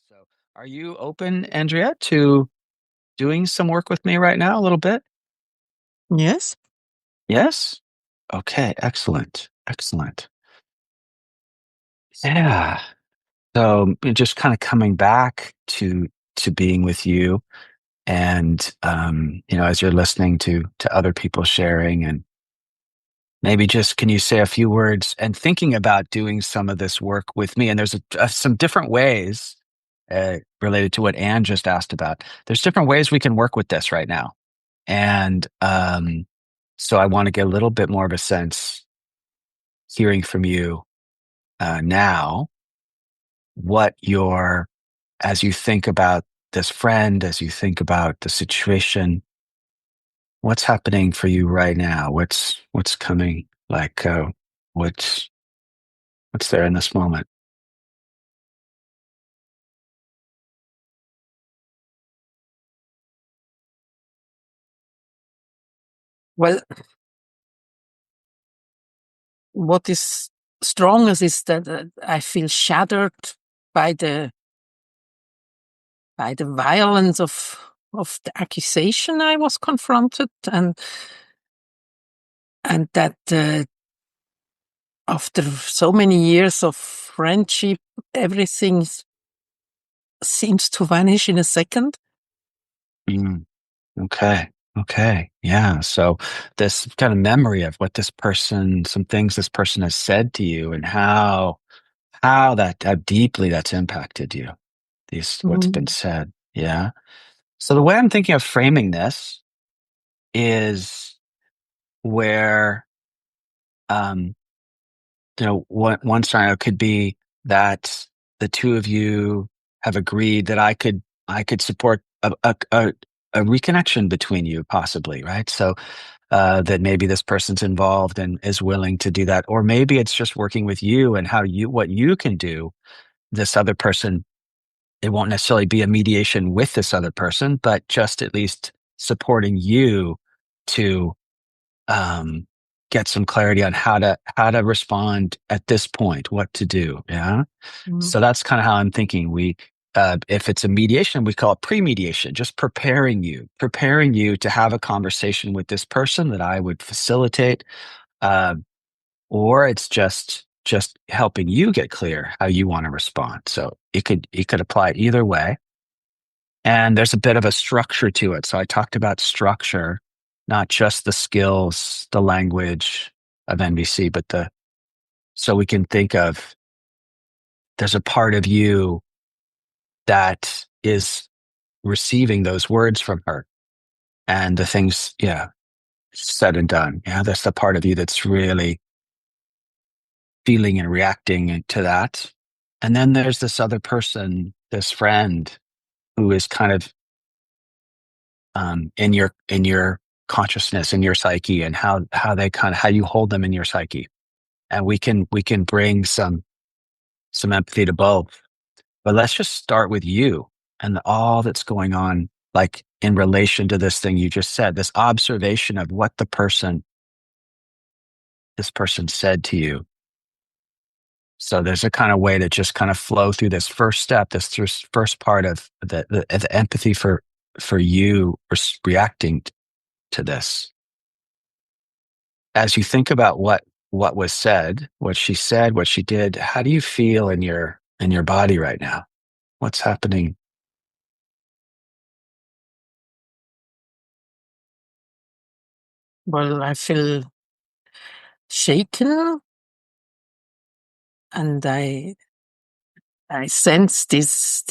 So, are you open, Andrea, to doing some work with me right now, a little bit? Yes. Yes? Okay, excellent. Excellent. Yeah. So, just kind of coming back to being with you and as you're listening to other people sharing and maybe just can you say a few words and thinking about doing some of this work with me? And there's some different ways related to what Anne just asked about. There's different ways we can work with this right now. And so I want to get a little bit more of a sense, hearing from you now, what your, as you think about this friend, as you think about the situation, what's happening for you right now? What's coming? Like, what's what's there in this moment? Well, what is strongest is that I feel shattered by the violence of the accusation I was confronted, and that after so many years of friendship, everything seems to vanish in a second. Mm, okay. Okay. Yeah. So this kind of memory of what this person, some things this person has said to you and how deeply that's impacted you, these what's been Mm. said. Yeah. So the way I'm thinking of framing this is where um one scenario could be that the two of you have agreed that I could support a reconnection between you, possibly, right? So that maybe this person's involved and is willing to do that, or maybe it's just working with you and how you what you can do. This other person, it won't necessarily be a mediation with this other person, but just at least supporting you to um, get some clarity on how to respond at this point, what to do. Yeah. Mm. So that's kind of how I'm thinking. If it's a mediation, we call it pre-mediation, just preparing you to have a conversation with this person that I would facilitate, uh, or it's just helping you get clear how you want to respond. So it could apply either way. And there's a bit of a structure to it. So I talked about structure, not just the skills, the language of NVC, but so we can think of there's a part of you that is receiving those words from her and the things, yeah, said and done. Yeah, that's the part of you that's really feeling and reacting to that. And then there's this other person, this friend who is kind of in your consciousness, in your psyche, and how they kind of how you hold them in your psyche. And we can bring some empathy to both. But let's just start with you and all that's going on, like in relation to this thing you just said, this observation of what this person said to you. So there's a kind of way to just kind of flow through this first step, first part of the empathy for you reacting to this. As you think about what was said, what she said, what she did, how do you feel in your body right now? What's happening? Well, I feel shaken, and I sense this.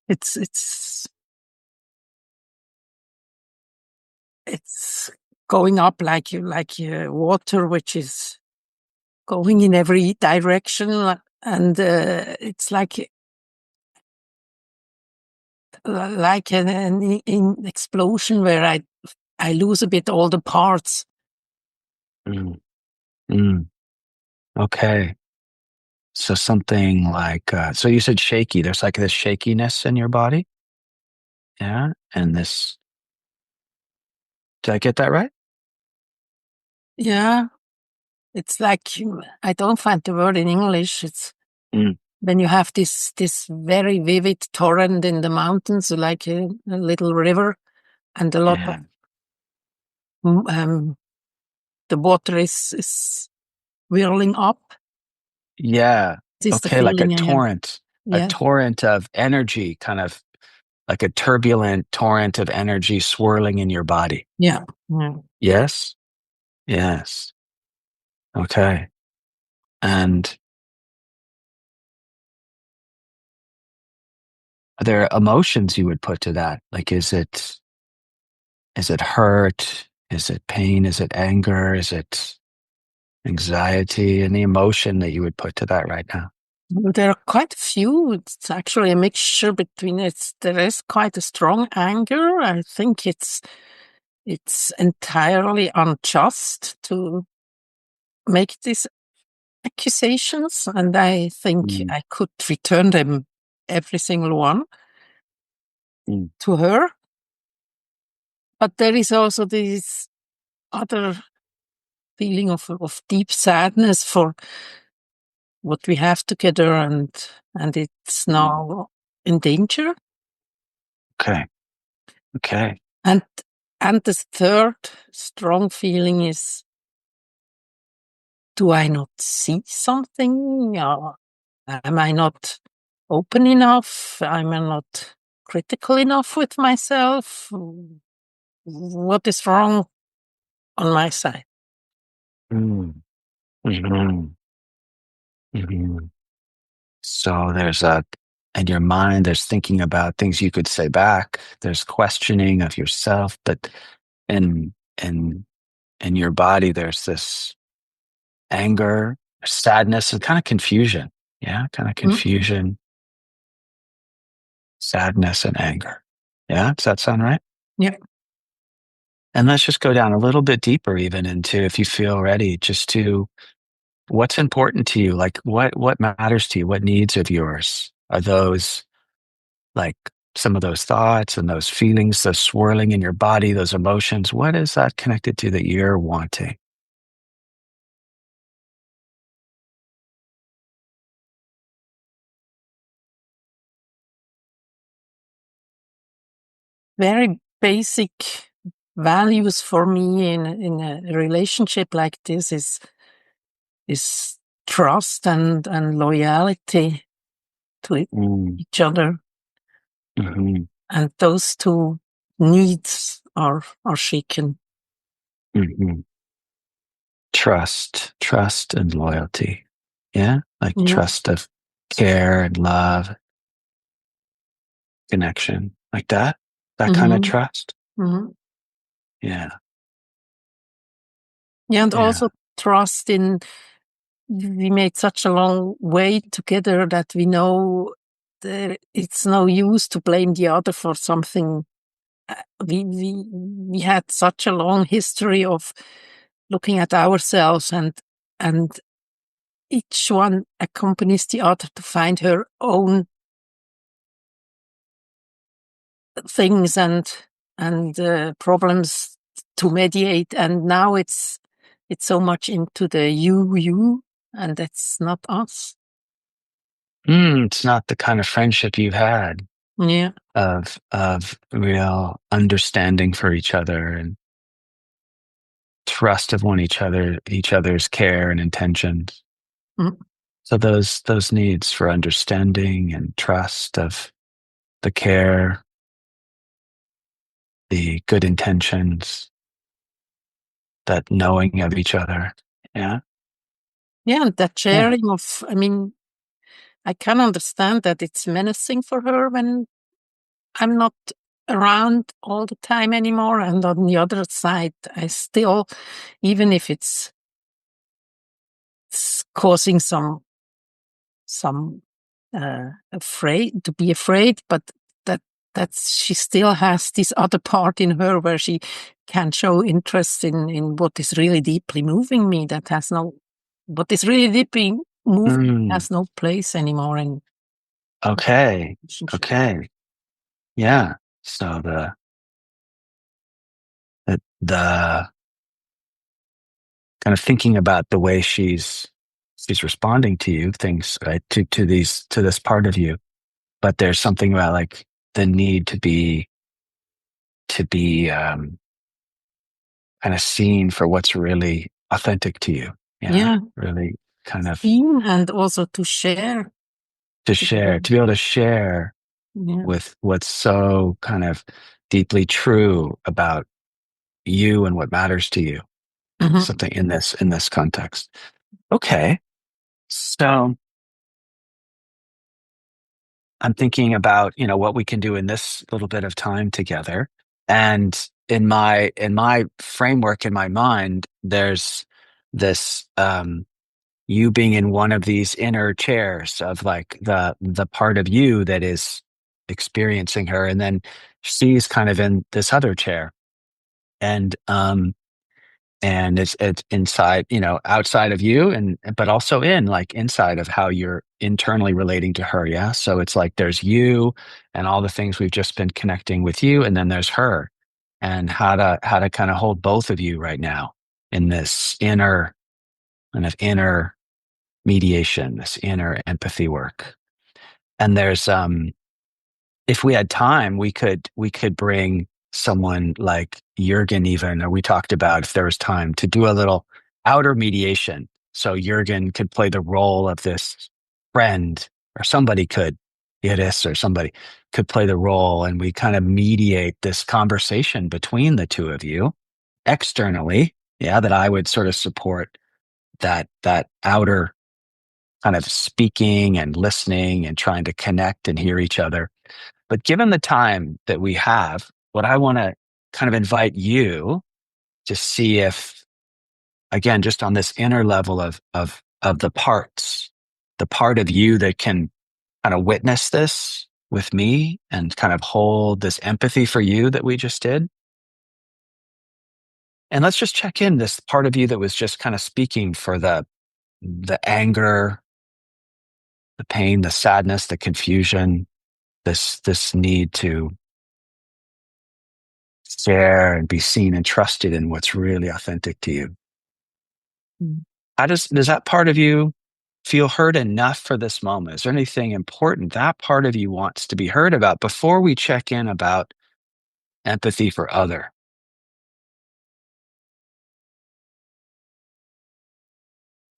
It's it's going up like water, which is going in every direction, and it's like an explosion where I lose a bit all the parts. Mm, mm, okay. So something like so you said shaky. There's like this shakiness in your body. Yeah. And this, did I get that right? Yeah, it's like I don't find the word in English. It's Mm. when you have this very vivid torrent in the mountains, like a little river, and a lot of Yeah. um, the water is whirling up. Yeah. This is the Okay, like feeling I have. a Yeah, torrent of energy, kind of like a turbulent torrent of energy swirling in your body. yeah, yeah. Yes? Yes. Okay. And are there emotions you would put to that? Like, is it hurt? Is it pain? Is it anger? Is it anxiety? Any emotion that you would put to that right now? Well, there are quite a few. It's actually a mixture between it's there is quite a strong anger. I think it's entirely unjust to make these accusations, and I think Mm, I could return them, every single one, mm, to her. But there is also this other feeling of deep sadness for what we have together, and it's mm. now in danger. Okay. Okay. And the third strong feeling is, do I not see something? Or am I not open enough? Am I not critical enough with myself? What is wrong on my side? Mm, mhm, mhm. So there's in your mind, there's thinking about things you could say back. There's questioning of yourself, but in in in your body, there's this anger, sadness, and kind of confusion. Yeah, kind of Mm, confusion, sadness, and anger. Yeah, does that sound right? yeah. And let's just go down a little bit deeper, even into if you feel ready, just to what's important to you, like what matters to you, what needs of yours are those, like some of those thoughts and those feelings, those swirling in your body, those emotions. What is that connected to that you're wanting? Very basic values for me in a relationship like this is trust and loyalty to Mm, each other, mhm, and those two needs are shaken. mhm. Trust and loyalty. Yeah, like Yeah. trust of care and love, connection, like that. That kind of Hmm. trust. Hmm. Yeah, Yeah, and yeah. also trust in we made such a long way together that we know it's no use to blame the other for something. We had such a long history of looking at ourselves, and each one accompanies the other to find her own things and problems to mediate. And now it's so much into the you, and that's not us. It's not the kind of friendship you've had Yeah. of real understanding for each other and trust of each other's care and intentions. Mm. So those needs for understanding and trust of the care, the good intentions, that knowing of each other. Yeah. Yeah, and that Yeah. sharing of, I mean, I can understand that it's menacing for her when I'm not around all the time anymore. And on the other side, I still, even if it's causing some afraid to be afraid, but that that's she still has this other part in her where she can show interest in what is really deeply moving me. That has no what is really deeply moving Mm, has no place anymore in okay. relationship. Okay. Yeah. So the kind of thinking about the way she's she's responding to you, things, right, to this part of you, but there's something about like the need to be kind of seen for what's really authentic to you. Yeah. Yeah. Really kind of Seen and also to share to share, together. to be able to share Yeah. with what's so kind of deeply true about you and what matters to you. Mhm. Something in this context. Okay. So I'm thinking about, what we can do in this little bit of time together. And in my framework, in my mind, there's this you being in one of these inner chairs of like the part of you that is experiencing her, and then she's kind of in this other chair. And it's inside, outside of you, and but also in like inside of how you're internally relating to her. Yeah. So it's like there's you and all the things we've just been connecting with you, and then there's her, and how to kind of hold both of you right now in this inner mediation, this inner empathy work. And there's if we had time, we could bring someone like Jurgen even, or we talked about if there was time to do a little outer mediation. So Jurgen could play the role of this friend, or somebody could, Iris or somebody could play the role, and we kind of mediate this conversation between the two of you externally. Yeah, that I would sort of support that outer kind of speaking and listening and trying to connect and hear each other. But given the time that we have, what I want to kind of invite you to see if, again, just on this inner level of the parts, the part of you that can kind of witness this with me and kind of hold this empathy for you that we just did. And let's just check in this part of you that was just kind of speaking for the anger, the pain, the sadness, the confusion, this need to share and be seen and trusted in what's really authentic to you. Mm. How does that part of you feel heard enough for this moment? Is there anything important that part of you wants to be heard about before we check in about empathy for other?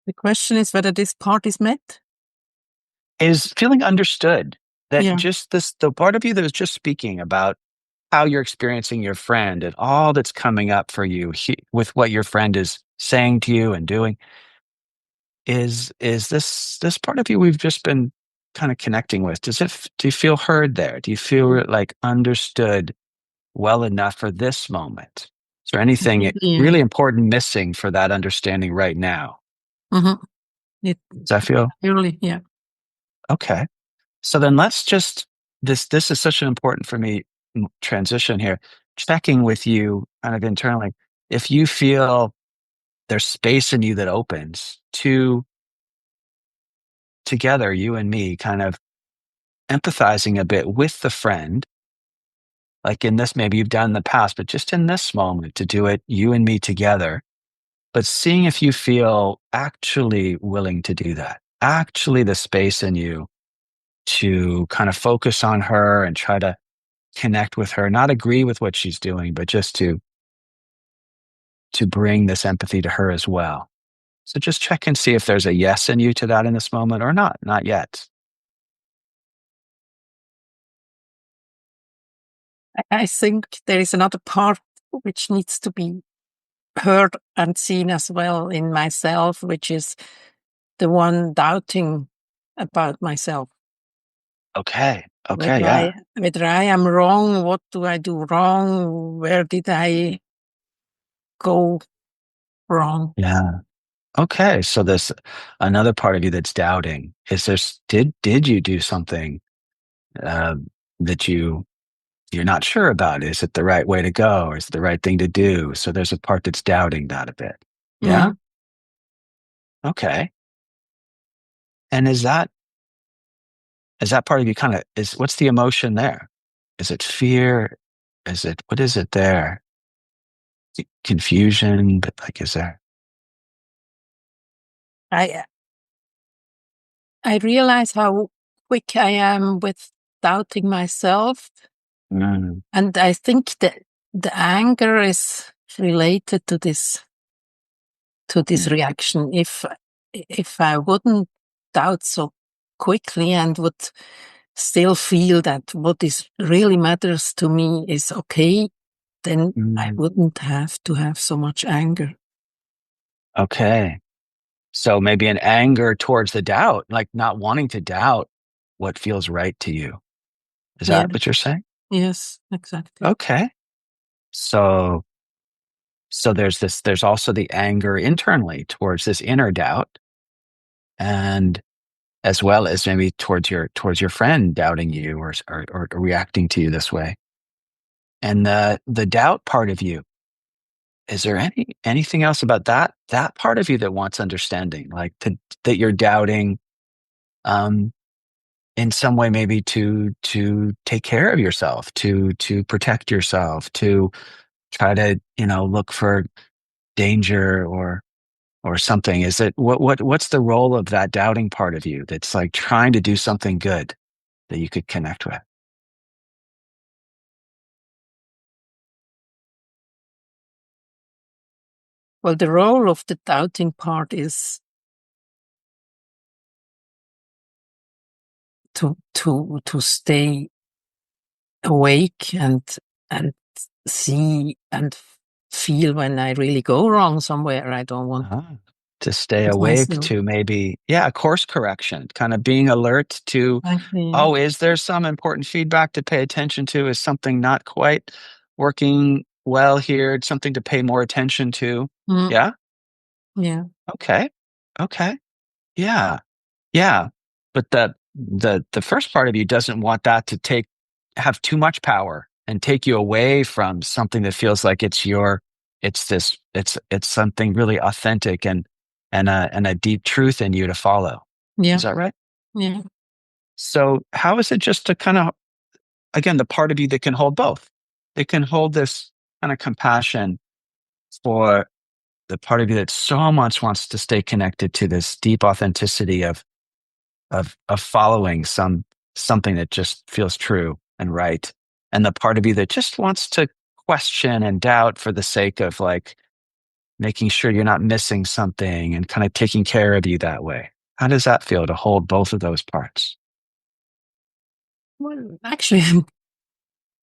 The question is whether this part is met. Is feeling understood, that Yeah. just the part of you that was just speaking about how you're experiencing your friend and all that's coming up for you with what your friend is saying to you and doing, is this part of you we've just been kind of connecting with, do you feel heard there? Do you feel like understood well enough for this moment? Is there anything Yeah. really important missing for that understanding right now? Mhm. It Does that feel really, yeah. okay? So then let's just, this is such an important for me transition here, checking with you kind of internally. If you feel there's space in you that opens to, together, you and me, kind of empathizing a bit with the friend, like in this, maybe you've done in the past, but just in this moment to do it, you and me together, but seeing if you feel actually willing to do that, actually the space in you to kind of focus on her and try to connect with her, not agree with what she's doing, but just to bring this empathy to her as well. So just check and see if there's a yes in you to that in this moment or not yet. I think there is another part which needs to be heard and seen as well in myself, which is the one doubting about myself. Okay. Okay. Whether Yeah. I am wrong, what do I do wrong? Where did I go wrong? Yeah. Okay. So there's another part of you that's doubting. Is there's did you do something uh, that you're not sure about? Is it the right way to go? Or is it the right thing to do? So there's a part that's doubting that a bit. Yeah. Mhm. Okay. And is that part of you kind of is what's the emotion there? Is it fear? Is it what is it there? Is it confusion? But like, is there? I I realize how quick I am with doubting myself. Mm, And I think that the anger is related to this mm, reaction. If I wouldn't doubt so quickly and would still feel that what is really matters to me is okay, then I mm. wouldn't have to have so much anger. Okay. So maybe an anger towards the doubt, like not wanting to doubt what feels right to you. Is Yeah. that what you're saying? Yes, exactly. Okay. So there's also the anger internally towards this inner doubt, and as well as maybe towards your friend doubting you or reacting to you this way. And the doubt part of you, is there anything else about that part of you that wants understanding, like that you're doubting, um in some way, maybe to take care of yourself, to protect yourself, to try to, look for danger or something? Is it what's the role of that doubting part of you that's like trying to do something good that you could connect with? Well, the role of the doubting part is to stay awake and see and feel when I really go wrong somewhere. I don't want Uh-huh. To stay with awake, myself. to maybe, yeah, course correction, kind of being alert to, Exactly. oh, is there some important feedback to pay attention to? Is something not quite working well here? Something to pay more attention to? Mm, Yeah. yeah. Okay. Okay. Yeah. Yeah. But the first part of you doesn't want that to have too much power and take you away from something that feels like it's something really authentic and a deep truth in you to follow. Yeah. Is that right? Yeah. So how is it just to kind of, again, the part of you that can hold both? It can hold this kind of compassion for the part of you that so much wants to stay connected to this deep authenticity of following something that just feels true and right, and the part of you that just wants to question and doubt for the sake of like making sure you're not missing something and kind of taking care of you that way. How does that feel to hold both of those parts? Well, actually, I'm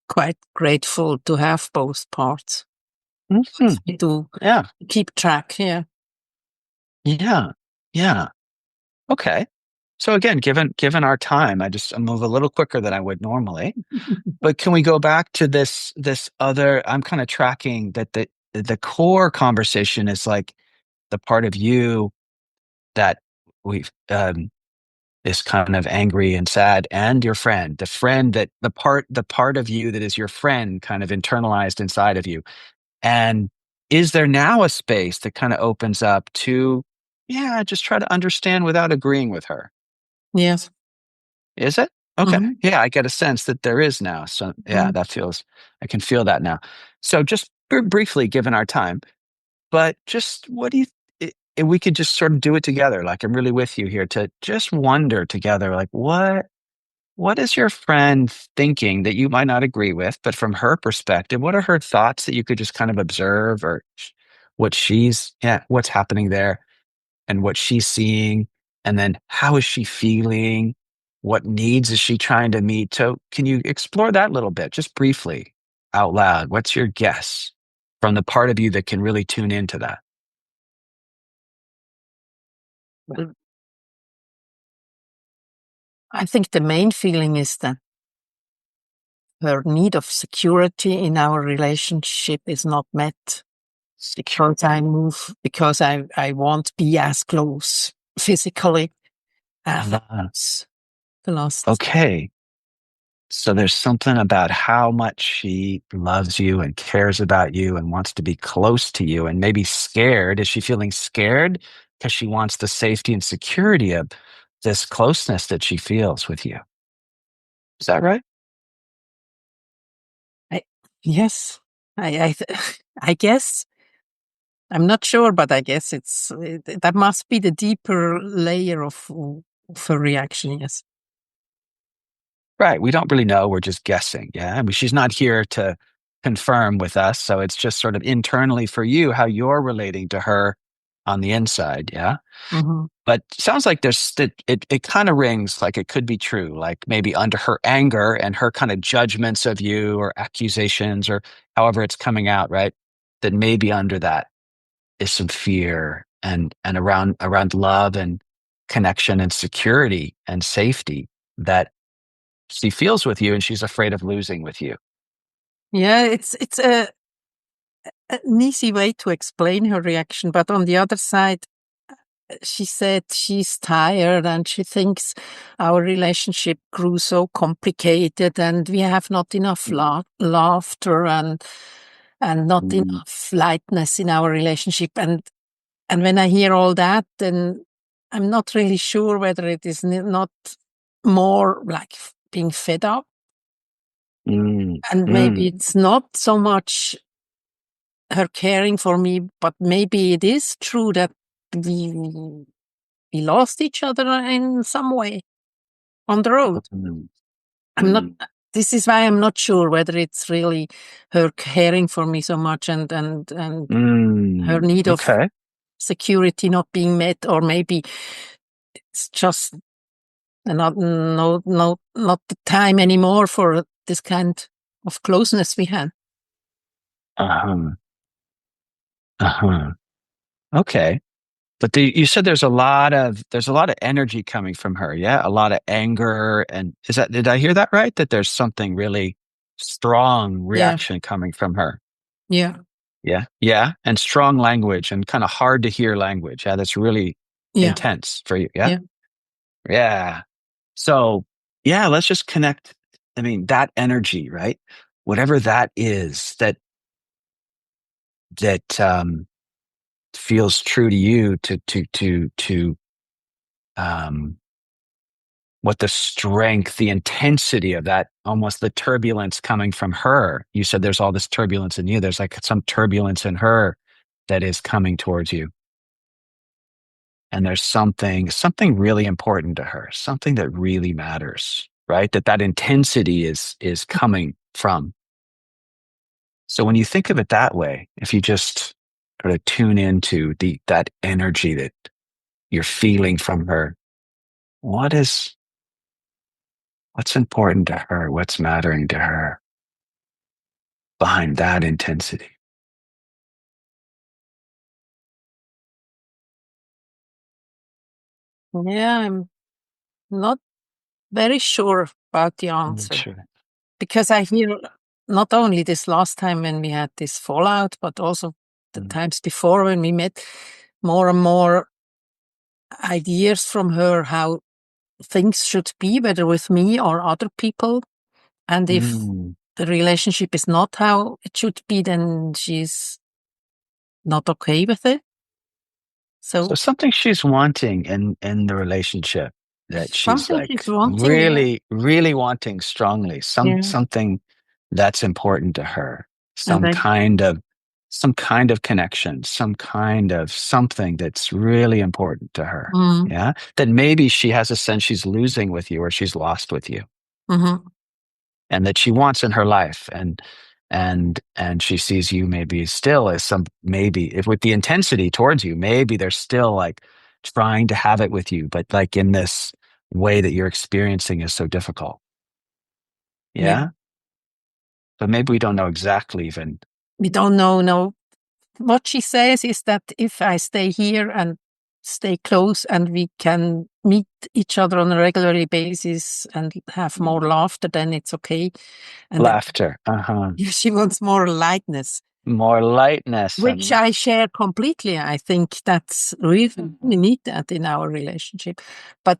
quite grateful to have both parts. Mhm. We do Yeah, keep track. Yeah. yeah, yeah. Okay. So again, given our time, I move a little quicker than I would normally. But can we go back to this other? I'm kind of tracking that the core conversation is like the part of you that we've is kind of angry and sad, and your friend, the friend that the part of you that is your friend kind of internalized inside of you. And is there now a space that kind of opens up to, yeah, just try to understand without agreeing with her? Yes. Is it? Okay. Hmm. Yeah, I get a sense that there is now. So yeah, Hmm. I can feel that now. So just briefly, given our time, but just what do you, if we could just sort of do it together, like I'm really with you here to just wonder together, like what is your friend thinking that you might not agree with, but from her perspective, what are her thoughts that you could just kind of observe or what's happening there? And what she's seeing, and then how is she feeling? What needs is she trying to meet? So, can you explore that a little bit, just briefly, out loud? What's your guess from the part of you that can really tune into that? Well, I think the main feeling is that her need of security in our relationship is not met because I won't be as close physically Ah, as the last. okay. So there's something about how much she loves you and cares about you and wants to be close to you and maybe scared. Is she feeling scared because she wants the safety and security of this closeness that she feels with you? Is that right? I, yes, I guess I'm not sure, but I guess that must be the deeper layer of of her reaction, yes. Right. We don't really know. We're just guessing. Yeah. I mean, she's not here to confirm with us. So it's just sort of internally for you how you're relating to her on the inside. Yeah. Mhm. But sounds like it kind of rings like it could be true. Like maybe under her anger and her kind of judgments of you or accusations or however it's coming out, right? That maybe under that is some fear and around love and connection and security and safety that she feels with you and she's afraid of losing with you. Yeah, it's an easy way to explain her reaction, but on the other side, she said she's tired and she thinks our relationship grew so complicated and we have not enough laughter and not Mm, enough lightness in our relationship. And when I hear all that, then I'm not really sure whether it is not more like being fed up. mm, And maybe mm, it's not so much her caring for me, but maybe it is true that we we lost each other in some way on the road. mm, I'm not. mm, This is why I'm not sure whether it's really her caring for me so much and her mm. need of Okay. security not being met, or maybe it's just not the time anymore for this kind of closeness we had. Uh-huh. Uh-huh. Okay. But you said there's a lot of energy coming from her, yeah? A lot of anger and did I hear that right? That there's something really strong Yeah, reaction coming from her. yeah, Yeah. Yeah. And strong language and kind of hard to hear language. Yeah, that's really yeah, intense for you. Yeah. yeah. Yeah. So yeah, let's just connect. I mean, that energy, right? Whatever that is that feels true to you to um what the strength, the intensity of that, almost the turbulence coming from her. You said there's all this turbulence in you. There's like some turbulence in her that is coming towards you. And there's something really important to her, something that really matters, right? That intensity is coming from. So when you think of it that way, if you just sort of tune into that energy that you're feeling from her, what is what's important to her? What's mattering to her behind that intensity? Yeah, I'm not very sure about the I'm not answer sure. because I hear not only this last time when we had this fallout, but also the Mm, times before when we met, more and more ideas from her how things should be, whether with me or other people. And if mm. the relationship is not how it should be, then she's not okay with it. So So something she's wanting in the relationship that she's something she's like wanting, yeah. really, really wanting strongly, Yeah. something that's important to her, And I, some kind of connection, some kind of something that's really important to her. mm, Yeah. That maybe she has a sense she's losing with you or she's lost with you mhm. and that she wants in her life and she sees you maybe still as some maybe if with the intensity towards you maybe they're still like trying to have it with you but like in this way that you're experiencing is so difficult, Yeah. yeah, but maybe we don't know exactly even. We don't know, no. What she says is that if I stay here and stay close and we can meet each other on a regular basis and have more laughter, then it's okay. And that Laughter, uh-huh, she wants more lightness, more lightness which and I share completely. I think that's really, we need that in our relationship. But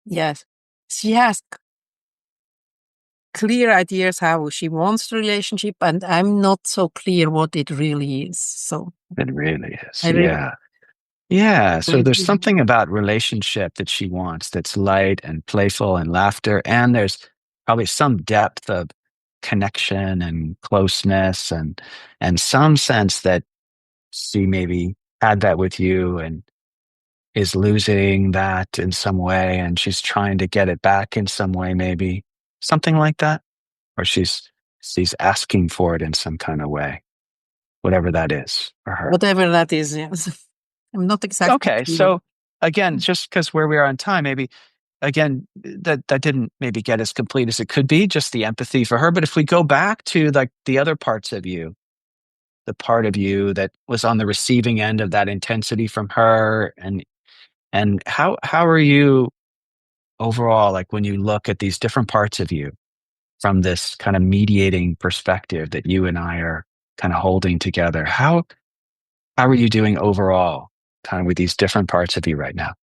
yes, she has clear ideas how she wants the relationship, and I'm not so clear what it really is. So it really I is, really, yeah. Yeah, so there's something about relationship that she wants that's light and playful and laughter, and there's probably some depth of connection and closeness and some sense that she maybe had that with you is losing that in some way and she's trying to get it back in some way, maybe something like that, or she's asking for it in some kind of way, whatever that is for her. Whatever that is, yes. I'm not exactly Okay, sure. so again, just because where we are on time, maybe again that didn't maybe get as complete as it could be, just the empathy for her. But if we go back to like the other parts of you, the part of you that was on the receiving end of that intensity from her, and how are you overall, like when you look at these different parts of you from this kind of mediating perspective that you and I are kind of holding together, how are you doing overall kind of with these different parts of you right now?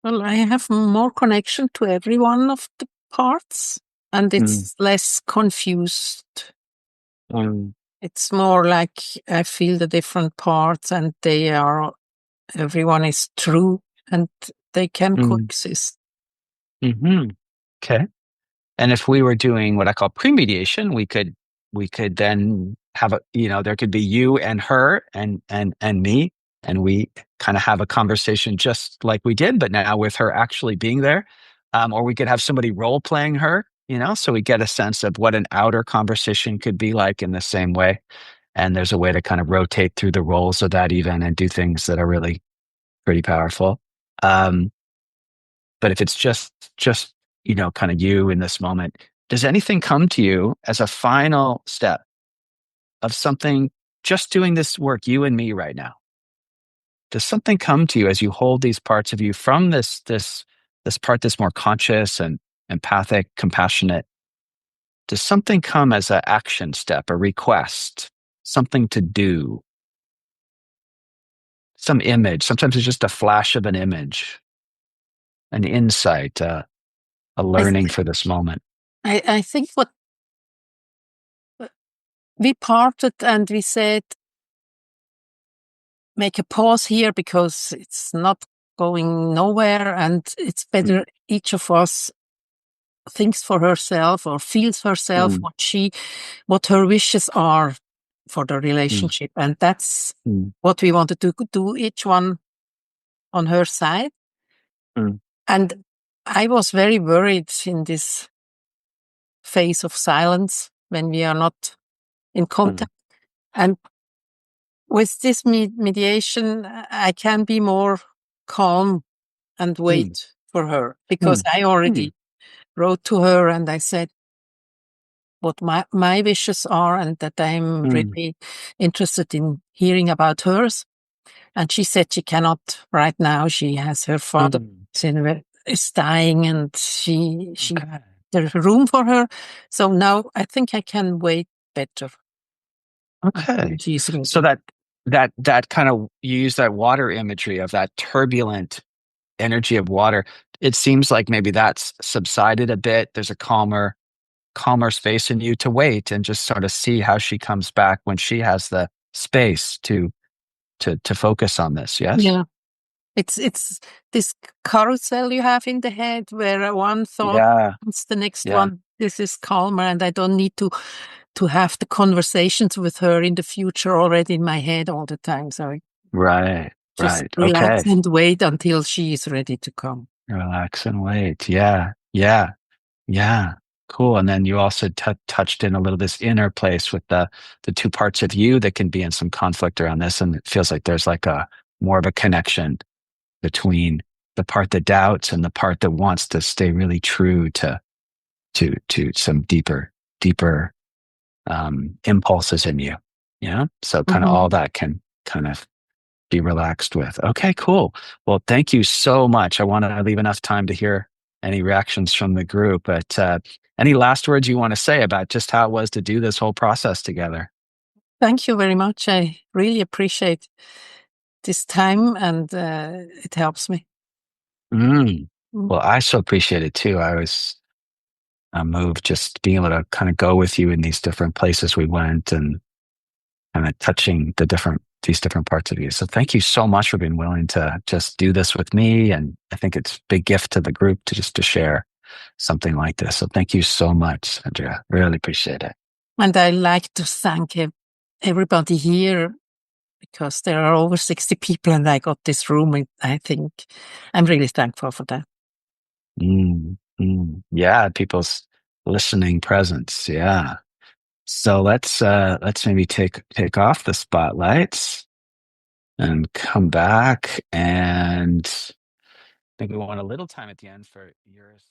Well, I have more connection to every one of the parts, and Mm, it's less confused. mm, It's more like I feel the different parts, and everyone is true, and they can mm, coexist. mhm. Okay. And if we were doing what I call pre-mediation, we could then have there could be you and her and me, and we kind of have a conversation just like we did, but now with her actually being there. Or we could have somebody role playing her, so we get a sense of what an outer conversation could be like in the same way. And there's a way to kind of rotate through the roles of that even and do things that are really pretty powerful. Um, but if it's just kind of you in this moment, does anything come to you as a final step of something, just doing this work, you and me right now? Does something come to you as you hold these parts of you from this part that's more conscious and empathic, compassionate? Does something come as an action step, a request, something to do, some image? Sometimes it's just a flash of an image, an insight, a I, learning th- for this moment. I think what we parted and we said, make a pause here because it's not going nowhere, and it's Mm, better each of us thinks for herself or feels herself mm, what her wishes are for the mm, relationship. And that's mm, what we wanted to do, each one on her side. mm, And I was very worried in this phase of silence when we are not in mm, contact. And with this mediation, I can be more calm and mm, wait for her, because mm, I mm, already wrote to her and I said what my wishes are, and that I'm mm, really interested in hearing about hers. And she said she cannot right now. She has her father mm. is dying, and she Okay. there's room for her. So now I think I can wait better until Okay. she's So ready. that kind of, you use that water imagery of that turbulent energy of water. It seems like maybe that's subsided a bit. There's a calmer space in you to wait and just sort of see how she comes back when she has the space to focus on this. Yes? Yeah. It's this carousel you have in the head where one thought Yeah. comes the next Yeah. one. This is calmer, and I don't need to have the conversations with her in the future already in my head all the time. So I Right. just Right. relax Okay. and wait until she is ready to come. Relax and wait. Yeah. Yeah. Yeah, cool. And then you also touched in a little this inner place with the two parts of you that can be in some conflict around this, and it feels like there's like a more of a connection between the part that doubts and the part that wants to stay really true to some deeper impulses in you. Yeah, so kind of all Hmm. that can kind of be relaxed with. Okay, cool. Well, thank you so much. I want to leave enough time to hear any reactions from the group, but any last words you want to say about just how it was to do this whole process together? Thank you very much. I really appreciate this time, and it helps me. Mm. Mm. Well, I so appreciate it too. I was moved just being able to kind of go with you in these different places we went and kind of touching these different parts of you. So thank you so much for being willing to just do this with me. And I think it's a big gift to the group to share something like this. So thank you so much, Andrea. Really appreciate it. And I like to thank everybody here because there are over 60 people and I got this room. And I think I'm really thankful for that. Yeah, people's listening presence. Yeah. So let's maybe take off the spotlights and come back, and I think we want a little time at the end for yours.